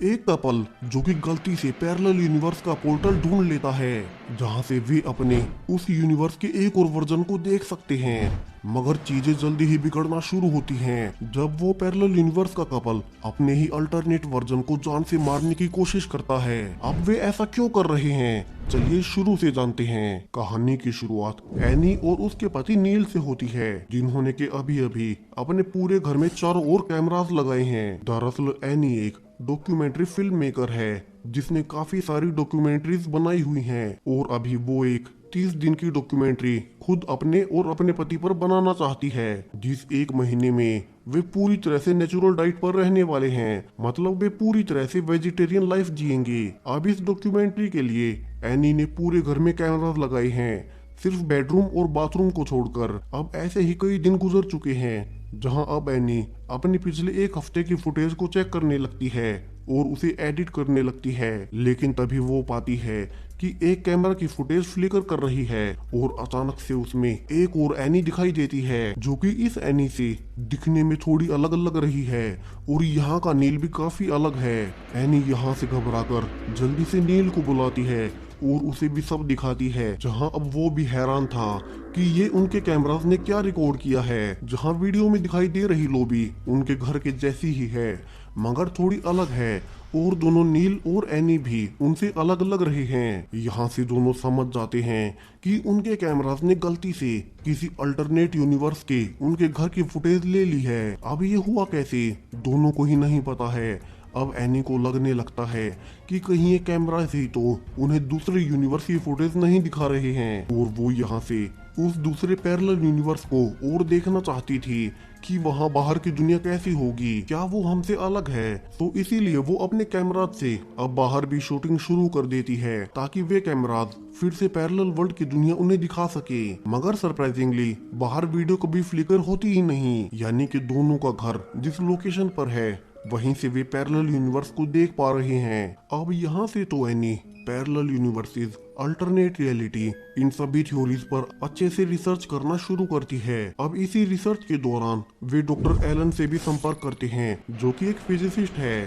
एक कपल जो कि गलती से पैरेलल यूनिवर्स का पोर्टल ढूंढ लेता है जहां से वे अपने उस यूनिवर्स के एक और वर्जन को देख सकते हैं। मगर चीजें जल्दी ही बिगड़ना शुरू होती हैं जब वो पैरेलल यूनिवर्स का कपल अपने ही अल्टरनेट वर्जन को जान से मारने की कोशिश करता है। अब वे ऐसा क्यों कर रहे हैं, चलिए शुरू से जानते हैं। कहानी की शुरुआत एनी और उसके पति नील से होती है, जिन्होंने के अभी अभी अपने पूरे घर में चारों ओर कैमरास लगाए हैं। दरअसल एनी एक डॉक्यूमेंट्री फिल्म मेकर है जिसने काफी सारी डॉक्यूमेंट्रीज बनाई हुई हैं और अभी वो एक 30 दिन की डॉक्यूमेंट्री खुद अपने और अपने पति पर बनाना चाहती है, जिस एक महीने में वे पूरी तरह से नेचुरल डाइट पर रहने वाले हैं। मतलब वे पूरी तरह से वेजिटेरियन लाइफ जिएंगे। अब इस डॉक्यूमेंट्री के लिए एनी ने पूरे घर में कैमरास लगाए हैं, सिर्फ बेडरूम और बाथरूम को छोड़कर। अब ऐसे ही कई दिन गुजर चुके हैं जहां अब एनी अपने पिछले एक हफ्ते की फुटेज को चेक करने लगती है और उसे एडिट करने लगती है। लेकिन तभी वो पाती है कि एक कैमरा की फुटेज फ्लिकर कर रही है और अचानक से उसमें एक और एनी दिखाई देती है जो कि इस एनी से दिखने में थोड़ी अलग लग रही है और यहाँ का नील भी काफी अलग है। एनी यहाँ से घबराकर जल्दी से नील को बुलाती है और उसे भी सब दिखाती है, जहां अब वो भी हैरान था कि ये उनके कैमरास ने क्या रिकॉर्ड किया है। जहां वीडियो में दिखाई दे रही लॉबी उनके घर के जैसी ही है मगर थोड़ी अलग है और दोनों नील और एनी भी उनसे अलग लग रहे हैं। यहाँ से दोनों समझ जाते हैं कि उनके कैमरास ने गलती से किसी अल्टरनेट यूनिवर्स के उनके घर की फुटेज ले ली है। अब ये हुआ कैसे, दोनों को ही नहीं पता है। अब एनी को लगने लगता है कि कहीं ये कैमरा से तो उन्हें दूसरे यूनिवर्स की फुटेज नहीं दिखा रहे हैं और वो यहाँ से उस दूसरे पैरेलल यूनिवर्स को और देखना चाहती थी कि वहाँ बाहर की दुनिया कैसी होगी, क्या वो हमसे अलग है। तो इसीलिए वो अपने कैमराज से अब बाहर भी शूटिंग शुरू कर देती है ताकि वे कैमराज फिर से पैरेलल वर्ल्ड की दुनिया उन्हें दिखा सके। मगर सरप्राइजिंगली बाहर वीडियो कभी फ्लिकर होती ही नहीं, यानी कि दोनों का घर जिस लोकेशन पर है वहीं से वे पैरेलल यूनिवर्स को देख पा रहे हैं। अब यहाँ से तो any parallel universes, alternate reality, इन सभी थ्योरीज पर अच्छे से रिसर्च करना शुरू करती है। अब इसी रिसर्च के दौरान वे डॉक्टर एलन से भी संपर्क करते हैं जो कि एक फिजिसिस्ट है।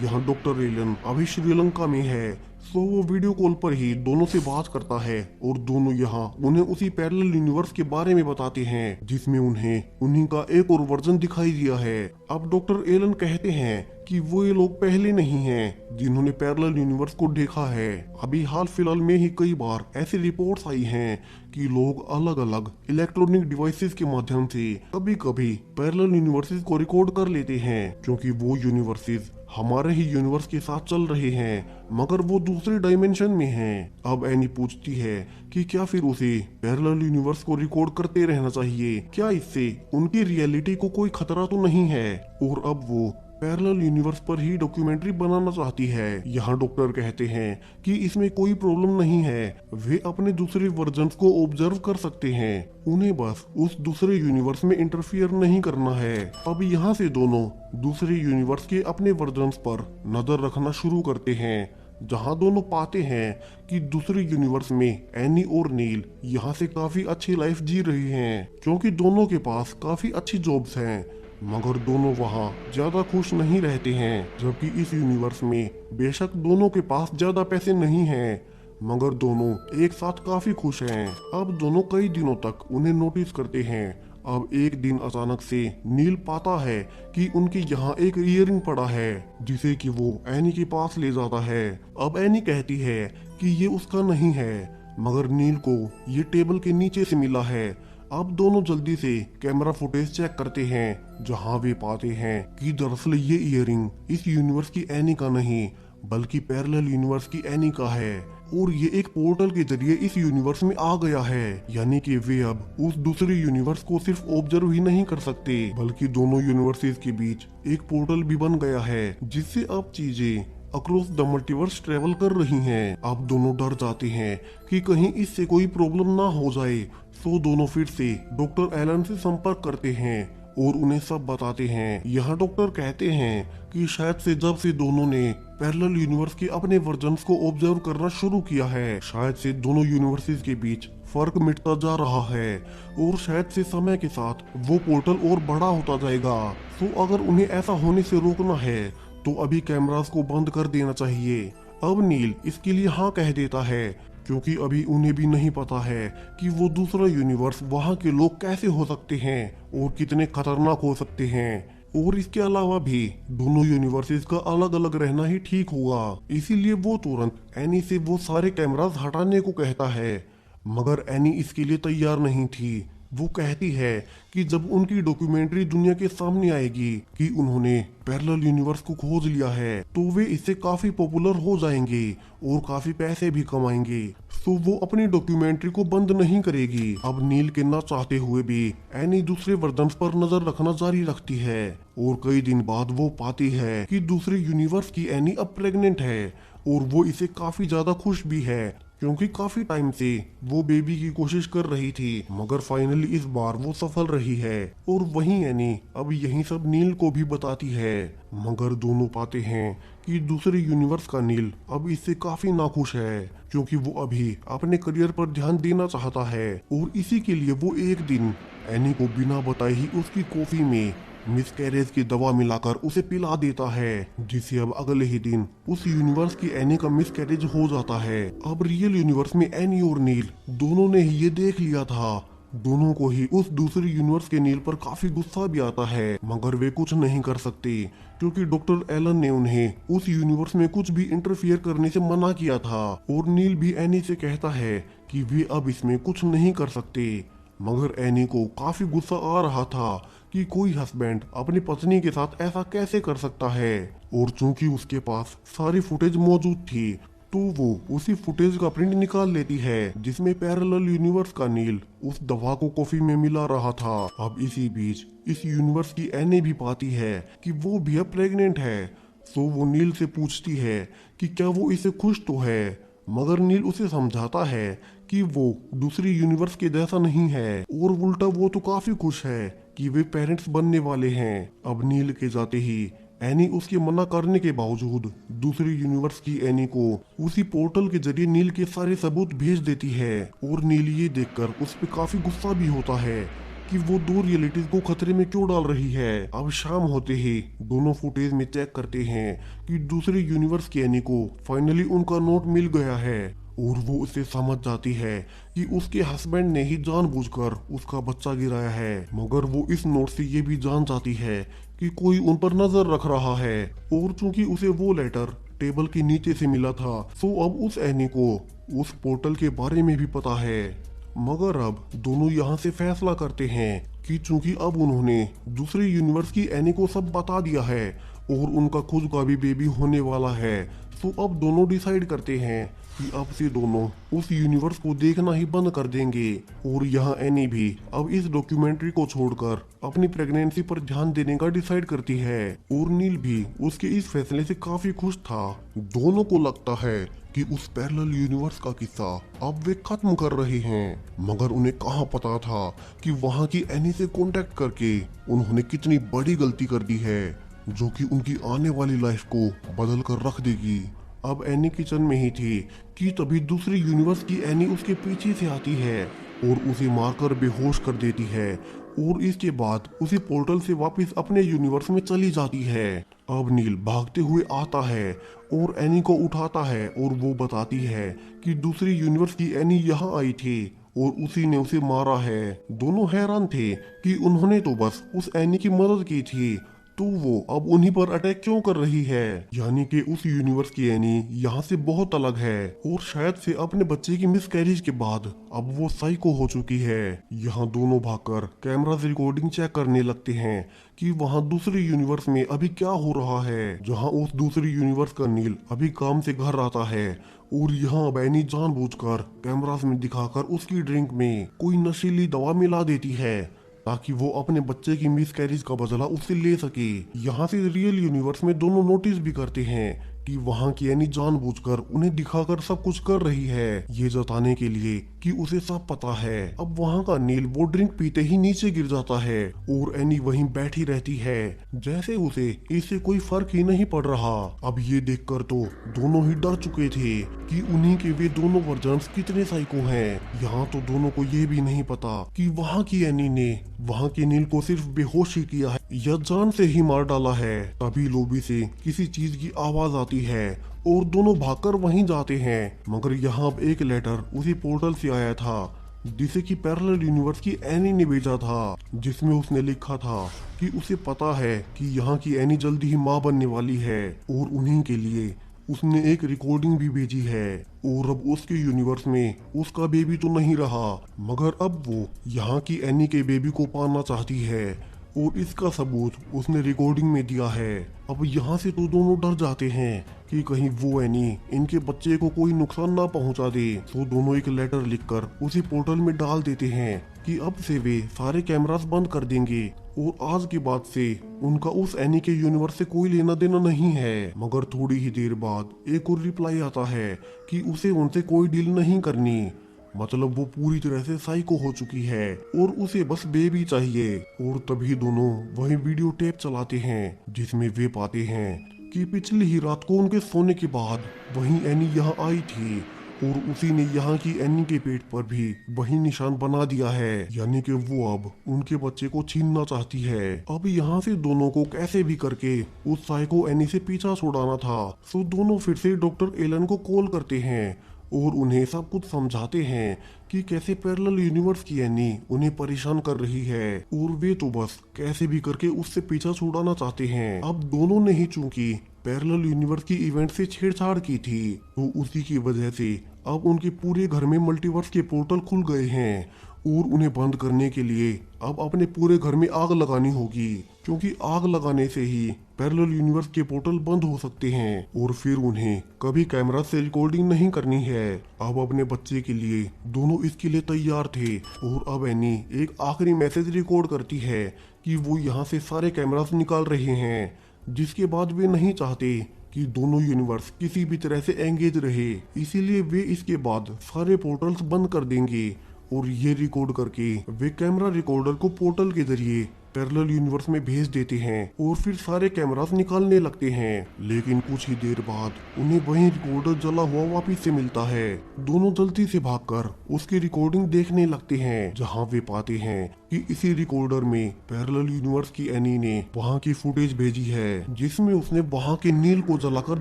यहाँ डॉक्टर एलन अभी श्रीलंका में है, तो वो वीडियो कॉल पर ही दोनों से बात करता है और दोनों यहाँ उन्हें उसी पैरेलल यूनिवर्स के बारे में बताते हैं जिसमें उन्हें उन्हीं का एक और वर्जन दिखाई दिया है। अब डॉक्टर एलन कहते हैं कि वो ये लोग पहले नहीं हैं जिन्होंने पैरेलल यूनिवर्स को देखा है। अभी हाल फिलहाल में ही कई बार ऐसी रिपोर्ट्स आई हैं कि लोग अलग अलग इलेक्ट्रॉनिक डिवाइसेस के माध्यम से कभी कभी पैरेलल यूनिवर्सेस को रिकॉर्ड कर लेते हैं, क्योंकि वो यूनिवर्सेस हमारे ही यूनिवर्स के साथ चल रहे हैं मगर वो दूसरे डायमेंशन में हैं। अब एनी पूछती है कि क्या फिर उसे पैरेलल यूनिवर्स को रिकॉर्ड करते रहना चाहिए, क्या इससे उनकी रियलिटी को कोई खतरा तो नहीं है। और अब वो पैरेलल यूनिवर्स पर ही डॉक्यूमेंट्री बनाना चाहती है। यहाँ डॉक्टर कहते हैं कि इसमें कोई प्रॉब्लम नहीं है, वे अपने दूसरे वर्जन्स को ऑब्जर्व कर सकते हैं, उन्हें बस उस दूसरे यूनिवर्स में इंटरफियर नहीं करना है। अब यहाँ से दोनों दूसरे यूनिवर्स के अपने वर्जन्स पर नजर रखना शुरू करते हैं, जहाँ दोनों पाते हैं कि दूसरे यूनिवर्स में एनी और नील यहाँ से काफी अच्छी लाइफ जी रही हैं, क्योंकि दोनों के पास काफी अच्छी जॉब्स हैं। मगर दोनों वहाँ ज्यादा खुश नहीं रहते हैं, जबकि इस यूनिवर्स में बेशक दोनों के पास ज्यादा पैसे नहीं हैं मगर दोनों एक साथ काफी खुश हैं। अब दोनों कई दिनों तक उन्हें नोटिस करते हैं। अब एक दिन अचानक से नील पाता है कि उनके यहाँ एक इयररिंग पड़ा है जिसे कि वो एनी के पास ले जाता है। अब एनी कहती है कि ये उसका नहीं है मगर नील को ये टेबल के नीचे से मिला है। अब दोनों जल्दी से कैमरा फुटेज चेक करते हैं जहां वे पाते हैं कि दरअसल ये इयररिंग इस यूनिवर्स की एनी का नहीं बल्कि पैरेलल यूनिवर्स की एनी का है और ये एक पोर्टल के जरिए इस यूनिवर्स में आ गया है। यानी कि वे अब उस दूसरे यूनिवर्स को सिर्फ ऑब्जर्व ही नहीं कर सकते बल्कि दोनों यूनिवर्सेस के बीच एक पोर्टल भी बन गया है जिससे अब चीजें अक्रॉस द मल्टीवर्स ट्रेवल कर रही हैं। अब दोनों डर जाते हैं कि कहीं इससे कोई प्रॉब्लम ना हो जाए, तो दोनों फिर से डॉक्टर एलन से संपर्क करते हैं और उन्हें सब बताते हैं। यहाँ डॉक्टर कहते हैं कि शायद से जब से दोनों ने पैरेलल यूनिवर्स के अपने वर्जन्स को ऑब्जर्व करना शुरू किया है, शायद से दोनों यूनिवर्सेस के बीच फर्क मिटता जा रहा है और शायद से समय के साथ वो पोर्टल और बड़ा होता जाएगा। तो अगर उन्हें ऐसा होने से रोकना है तो अभी कैमरास को बंद कर देना चाहिए। अब नील इसके लिए हाँ कह देता है, क्योंकि अभी उन्हें भी नहीं पता है कि वो दूसरा यूनिवर्स वहाँ के लोग कैसे हो सकते हैं और कितने खतरनाक हो सकते हैं। और इसके अलावा भी दोनों यूनिवर्सेस का अलग अलग रहना ही ठीक होगा। इसीलिए वो तुरंत एनी से वो सारे कैमरास हटाने को कहता है, मगर एनी इसके लिए तैयार नहीं थी। वो कहती है कि जब उनकी डॉक्यूमेंट्री दुनिया के सामने आएगी कि उन्होंने पैरेलल यूनिवर्स को खोज लिया है, तो वे इससे काफी पॉपुलर हो जाएंगे और काफी पैसे भी कमाएंगे। तो वो अपनी डॉक्यूमेंट्री को बंद नहीं करेगी। अब नील के ना चाहते हुए भी एनी दूसरे वर्जन्स पर नजर रखना जारी रखती है और कई दिन बाद वो पाती है कि दूसरे यूनिवर्स की एनी अब प्रेग्नेंट है और वो इसे काफी ज्यादा खुश भी है, क्योंकि काफी टाइम से वो बेबी की कोशिश कर रही थी, मगर फाइनली इस बार वो सफल रही है। और वहीं एनी अब यही सब नील को भी बताती है, मगर दोनों पाते हैं कि दूसरे यूनिवर्स का नील अब इससे काफी नाखुश है, क्योंकि वो अभी अपने करियर पर ध्यान देना चाहता है। और इसी के लिए वो एक दिन एनी को बिना बताए ही उसकी कॉफी में मिसकैरेज की दवा मिलाकर उसे पिला देता है, जिससे अब अगले ही दिन उस यूनिवर्स की एनी का मिसकैरेज हो जाता है। अब रियल यूनिवर्स में एनी और नील दोनों ने ही ये देख लिया था। दोनों को ही उस दूसरे यूनिवर्स के नील पर काफी गुस्सा भी आता है, मगर वे कुछ नहीं कर सकते, क्योंकि डॉक्टर एलन ने उन्हें उस यूनिवर्स में कुछ भी इंटरफियर करने से मना किया था। और नील भी एनी से कहता है कि वे अब इसमें कुछ नहीं कर सकते, मगर एनी को काफी गुस्सा आ रहा था कि कोई हस्बैंड अपनी पत्नी के साथ ऐसा कैसे कर सकता है। और चूंकि उसके पास सारी फुटेज मौजूद थी, तो वो उसी फुटेज का प्रिंट निकाल लेती है जिसमें पैरेलल यूनिवर्स का नील उस दवा को कॉफी में मिला रहा था। अब इसी बीच इस यूनिवर्स की एनी भी पाती है कि वो भी अब प्रेग्नेंट है। तो वो नील से पूछती है कि क्या वो इसे खुश तो है, मगर नील उसे समझाता है कि वो दूसरी यूनिवर्स के जैसा नहीं है, और उल्टा वो तो काफी खुश है कि वे पेरेंट्स बनने वाले हैं। अब नील के जाते ही एनी उसके मना करने के बावजूद दूसरी यूनिवर्स की एनी को उसी पोर्टल के जरिए नील के सारे सबूत भेज देती है। और नील ये देखकर उस पर काफी गुस्सा भी होता है कि वो दो रियलिटीज को खतरे में क्यों डाल रही है। अब शाम होते ही दोनों फुटेज में चेक करते हैं कि दूसरे यूनिवर्स की एनी को फाइनली उनका नोट मिल गया है, और वो उसे समझ जाती है कि उसके हस्बैंड ने ही जानबूझकर उसका बच्चा गिराया है। मगर वो इस नोट से ये भी जान जाती है कि कोई उन पर नजर रख रहा है, और चूंकि उसे वो लेटर टेबल के नीचे से मिला था, तो अब उस एनी को उस पोर्टल के बारे में भी पता है। मगर अब दोनों यहाँ से फैसला करते हैं कि चूंकि अब उन्होंने दूसरे यूनिवर्स की एनी को सब बता दिया है और उनका खुद का भी बेबी होने वाला है, तो अब दोनों डिसाइड करते हैं कि अब से दोनों उस यूनिवर्स को देखना ही बंद कर देंगे। और यहाँ एनी भी अब इस डॉक्यूमेंट्री को छोड़कर अपनी प्रेगनेंसी पर ध्यान देने का डिसाइड करती है, और नील भी उसके इस फैसले से काफी खुश था। दोनों को लगता है कि उस पैरेलल यूनिवर्स का किस्सा अब वे खत्म कर रहे हैं, मगर उन्हें कहाँ पता था कि वहाँ की एनी से कांटेक्ट करके उन्होंने कितनी बड़ी गलती कर दी है, जो कि उनकी आने वाली लाइफ को बदल कर रख देगी। अब एनी किचन में ही थी कि तभी दूसरी यूनिवर्स की एनी उसके पीछे से आती है और उसे मारकर बेहोश कर देती है, और इसके बाद उसी पोर्टल से वापस अपने यूनिवर्स में चली जाती है। अब नील भागते हुए आता है और एनी को उठाता है, और वो बताती है कि दूसरी यूनिवर्स की एनी यहाँ आई थी और उसी ने उसे मारा है। दोनों हैरान थे कि उन्होंने तो बस उस एनी की मदद की थी, तो वो अब उन्हीं पर अटैक क्यों कर रही है। यानी कि उस यूनिवर्स की एनी यहाँ से बहुत अलग है, और शायद से अपने बच्चे की मिसकैरेज के बाद अब वो साइको हो चुकी है। यहाँ दोनों भागकर कैमरा से रिकॉर्डिंग चेक करने लगते हैं कि वहाँ दूसरे यूनिवर्स में अभी क्या हो रहा है, जहाँ उस दूसरी यूनिवर्स का नील अभी काम से घर आता है, और यहाँ अब एनी जानबूझकर कैमरास में दिखाकर उसकी ड्रिंक में कोई नशीली दवा मिला देती है, ताकि वो अपने बच्चे की मिसकैरेज का बदला उससे ले सके। यहाँ से रियल यूनिवर्स में दोनों नोटिस भी करते हैं कि वहाँ की एनी जानबूझकर उन्हें दिखाकर सब कुछ कर रही है, ये जताने के लिए कि उसे सब पता है। अब वहाँ का नील वो ड्रिंक पीते ही नीचे गिर जाता है और एनी वहीं बैठी रहती है जैसे उसे इससे कोई फर्क ही नहीं पड़ रहा। अब ये देखकर तो दोनों ही डर चुके थे कि उन्हीं के वे दोनों वर्जन्स कितने साइको हैं। यहाँ तो दोनों को ये भी नहीं पता कि वहाँ की एनी ने वहाँ के नील को सिर्फ बेहोश ही किया है या जान से ही मार डाला है। तभी लोबी से किसी चीज की आवाज आती है और दोनों भागकर वहीं जाते हैं। मगर यहाँ अब एक लेटर उसी पोर्टल से आया था जिसे कि पैरेलल यूनिवर्स की एनी ने भेजा था, जिसमें उसने लिखा था कि उसे पता है कि यहाँ की एनी जल्दी ही माँ बनने वाली है और उन्हीं के लिए उसने एक रिकॉर्डिंग भी भेजी है। और अब उसके यूनिवर्स में उसका बेबी तो नहीं रहा, मगर अब वो यहाँ की एनी के बेबी को पाना चाहती है और इसका सबूत उसने रिकॉर्डिंग में दिया है। अब यहाँ से तो दोनों डर जाते हैं कि कहीं वो एनी इनके बच्चे को कोई नुकसान ना पहुँचा दे। तो दोनों एक लेटर लिखकर उसी पोर्टल में डाल देते हैं कि अब से वे सारे कैमरास बंद कर देंगे और आज के बाद से उनका उस एनी के यूनिवर्स से कोई लेना देना नहीं है। मगर थोड़ी ही देर बाद एक और रिप्लाई आता है कि उसे उनसे कोई डील नहीं करनी, मतलब वो पूरी तरह से साइको हो चुकी है और उसे बस बेबी चाहिए। और तभी दोनों वही वीडियो टेप चलाते हैं जिसमें वे पाते हैं कि पिछली ही रात को उनके सोने के बाद वही एनी यहाँ आई थी और उसी ने यहाँ की एनी के पेट पर भी वही निशान बना दिया है, यानी कि वो अब उनके बच्चे को छीनना चाहती है। अब यहाँ से दोनों को कैसे भी करके उस साइको एनी से पीछा छुड़ाना था। तो दोनों फिर से डॉक्टर एलन को कॉल करते हैं और उन्हें सब कुछ समझाते हैं कि कैसे पैरेलल यूनिवर्स की एनी उन्हें परेशान कर रही है और वे तो बस कैसे भी करके उससे पीछा छुड़ाना चाहते हैं। अब दोनों ने ही चूंकि पैरेलल यूनिवर्स की इवेंट से छेड़छाड़ की थी तो उसी की वजह से अब उनके पूरे घर में मल्टीवर्स के पोर्टल खुल गए हैं और उन्हें बंद करने के लिए अब अपने पूरे घर में आग लगानी होगी, क्योंकि आग लगाने से ही पैरेलल यूनिवर्स के पोर्टल बंद हो सकते हैं और फिर उन्हें कभी कैमरा से रिकॉर्डिंग नहीं करनी है। अब अपने बच्चे के लिए दोनों इसके लिए तैयार थे और अब एनी एक आखिरी मैसेज रिकॉर्ड करती है कि वो यहाँ से सारे कैमरास निकाल रहे हैं, जिसके बाद वे नहीं चाहते कि दोनों यूनिवर्स किसी भी तरह से एंगेज रहे, इसीलिए वे इसके बाद सारे पोर्टल्स बंद कर देंगे और ये रिकॉर्ड करके वे कैमरा रिकॉर्डर को पोर्टल के जरिए पैरेलल यूनिवर्स में भेज देते हैं और फिर सारे कैमरास निकालने लगते हैं। लेकिन कुछ ही देर बाद उन्हें वही रिकॉर्डर जला हुआ वापिस से मिलता है। दोनों जल्दी से भागकर उसकी रिकॉर्डिंग देखने लगते हैं, जहां वे पाते हैं कि इसी रिकॉर्डर में पैरेलल यूनिवर्स की एनी ने वहां की फुटेज भेजी है जिसमें उसने वहां के नील को जलाकर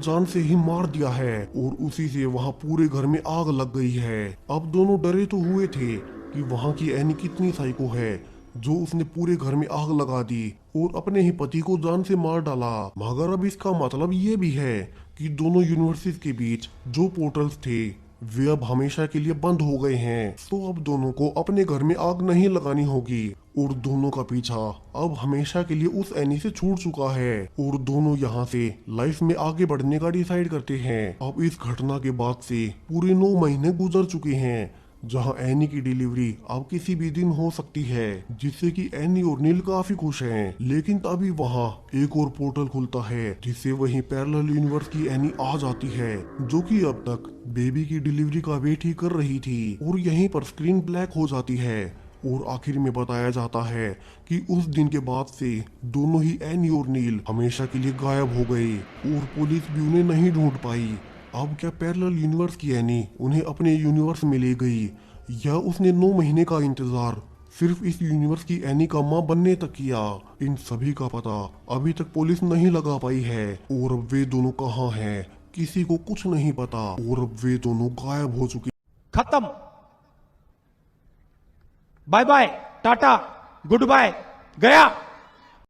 जान से ही मार दिया है और उसी से वहां पूरे घर में आग लग गई है। अब दोनों डरे तो हुए थे कि वहां की एनी कितनी साइको है जो उसने पूरे घर में आग लगा दी और अपने ही पति को जान से मार डाला। मगर अब इसका मतलब ये भी है कि दोनों यूनिवर्सिटीज के बीच जो पोर्टल्स थे वे अब हमेशा के लिए बंद हो गए हैं। तो अब दोनों को अपने घर में आग नहीं लगानी होगी और दोनों का पीछा अब हमेशा के लिए उस एनी से छूट चुका है और दोनों यहाँ से लाइफ में आगे बढ़ने का डिसाइड करते हैं। अब इस घटना के बाद से पूरे 9 महीने गुजर चुके हैं, जहां एनी की डिलीवरी अब किसी भी दिन हो सकती है, जिससे कि एनी और नील काफी खुश हैं। लेकिन तभी वहां एक और पोर्टल खुलता है जिससे वहीं पैरेलल यूनिवर्स की एनी आ जाती है, जो कि अब तक बेबी की डिलीवरी का वेट ही कर रही थी। और यहीं पर स्क्रीन ब्लैक हो जाती है और आखिर में बताया जाता है कि उस दिन के बाद से दोनों ही एनी और नील हमेशा के लिए गायब हो गए और पुलिस भी उन्हें नहीं ढूंढ पाई। अब क्या पैरेलल यूनिवर्स की एनी उन्हें अपने यूनिवर्स में ले गई या उसने 9 महीने का इंतजार सिर्फ इस यूनिवर्स की एनी का मां बनने तक किया? इन सभी का पता अभी तक पुलिस नहीं लगा पाई है और अब वे दोनों कहाँ हैं किसी को कुछ नहीं पता और अब वे दोनों गायब हो चुके। खत्म, bye bye, tata, goodbye, गया।